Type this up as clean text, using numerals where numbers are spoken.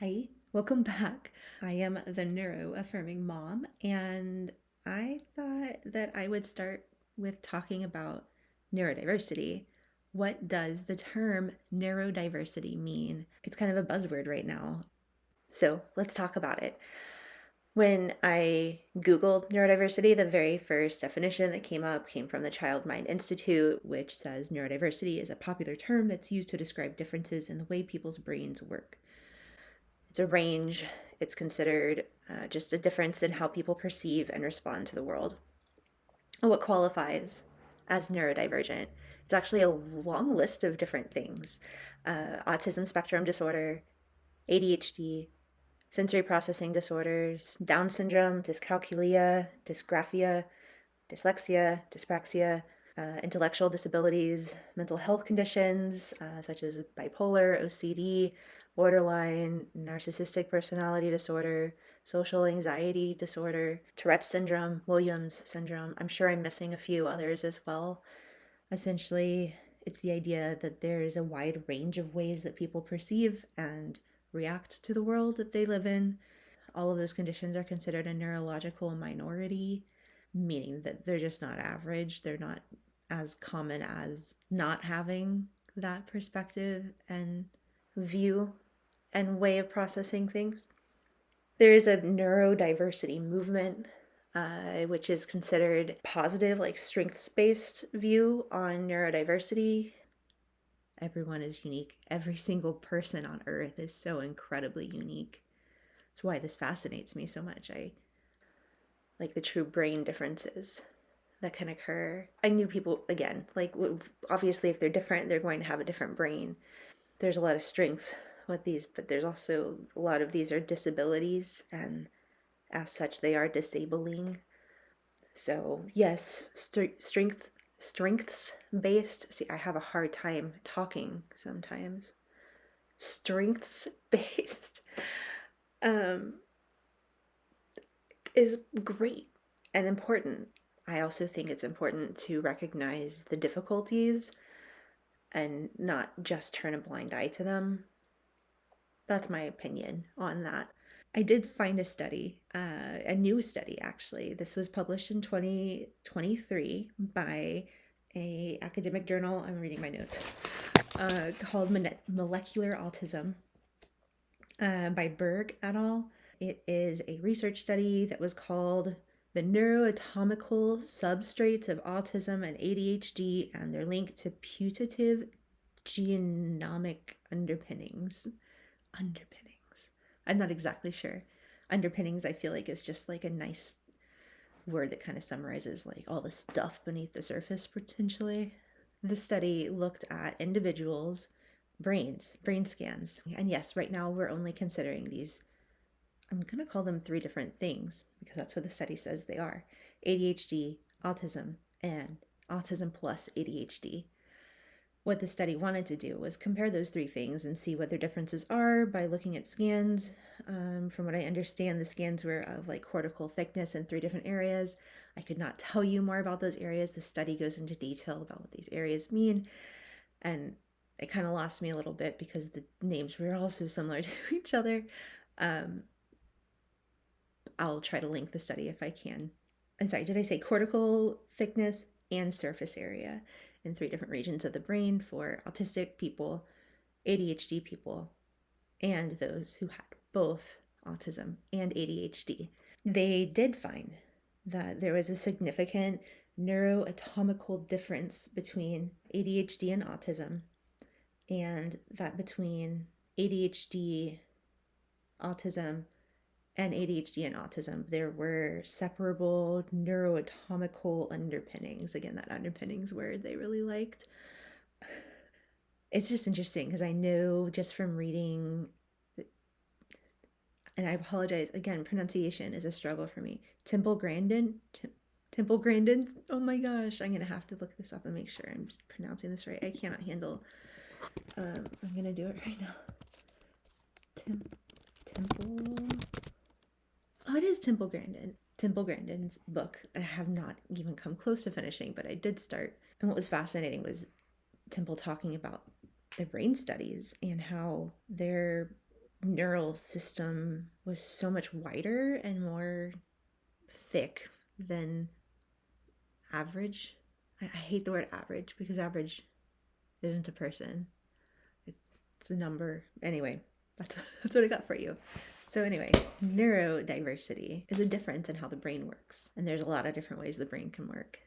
Hi, welcome back. I am the neuro-affirming mom, and I thought that I would start with talking about neurodiversity. What does the term neurodiversity mean? It's kind of a buzzword right now. So let's talk about it. When I Googled neurodiversity, the very first definition that came up came from the Child Mind Institute, which says neurodiversity is a popular term that's used to describe differences in the way people's brains work. It's a range. It's considered just a difference in how people perceive and respond to the world. And what qualifies as neurodivergent? It's actually a long list of different things: autism spectrum disorder, ADHD, sensory processing disorders, Down syndrome, dyscalculia, dysgraphia, dyslexia, dyspraxia, intellectual disabilities, mental health conditions such as bipolar, OCD, borderline, narcissistic personality disorder, social anxiety disorder, Tourette's syndrome, Williams syndrome. I'm sure I'm missing a few others as well. Essentially, it's the idea that there's a wide range of ways that people perceive and react to the world that they live in. All of those conditions are considered a neurological minority, meaning that they're just not average. They're not as common as not having that perspective and view and way of processing things. There is a neurodiversity movement, which is considered positive, like strengths-based view on neurodiversity. Everyone is unique. Every single person on earth is so incredibly unique. That's why this fascinates me so much. I like the true brain differences that can occur. I knew people, again, like obviously if they're different, they're going to have a different brain. There's a lot of strengths with these, but there's also a lot of these are disabilities, and as such, they are disabling. So yes, strengths based. See, I have a hard time talking sometimes. Strengths based um, is great and important. I also think it's important to recognize the difficulties and not just turn a blind eye to them. That's my opinion on that. I did find a study, a new study actually. This was published in 2023 by a academic journal. I'm reading my notes. Called Molecular Autism by Berg et al. It is a research study that was called The Neuroanatomical Substrates of Autism and ADHD and Their Link to Putative Genomic Underpinnings. I'm not exactly sure. Underpinnings, I feel like, is just like a nice word that kind of summarizes like all the stuff beneath the surface potentially. The study looked at individuals' brains, brain scans. And yes, right now we're only considering these, I'm going to call them three different things because that's what the study says they are: ADHD, autism, and autism plus ADHD. What the study wanted to do was compare those three things and see what their differences are by looking at scans. From what I understand, the scans were of like cortical thickness in three different areas. I could not tell you more about those areas. The study goes into detail about what these areas mean, and it kind of lost me a little bit because the names were all so similar to each other. Um, I'll try to link the study if I can. I'm sorry, did I say cortical thickness and surface area in three different regions of the brain for autistic people, ADHD people, and those who had both autism and ADHD? They did find that there was a significant neuroanatomical difference between ADHD and autism, and that between ADHD, autism, and ADHD and autism, there were separable neuroanatomical underpinnings. Again, that underpinnings word they really liked. It's just interesting because I know just from reading, and I apologize, again, pronunciation is a struggle for me. Temple Grandin, oh my gosh, I'm going to have to look this up and make sure I'm pronouncing this right. I cannot handle, I'm going to do it right now. Temple, oh, it is Temple Grandin. Temple Grandin's book. I have not even come close to finishing, but I did start. And what was fascinating was Temple talking about their brain studies and how their neural system was so much wider and more thick than average. I hate the word average because average isn't a person. It's a number. Anyway, that's what I got for you. So anyway, neurodiversity is a difference in how the brain works. And there's a lot of different ways the brain can work.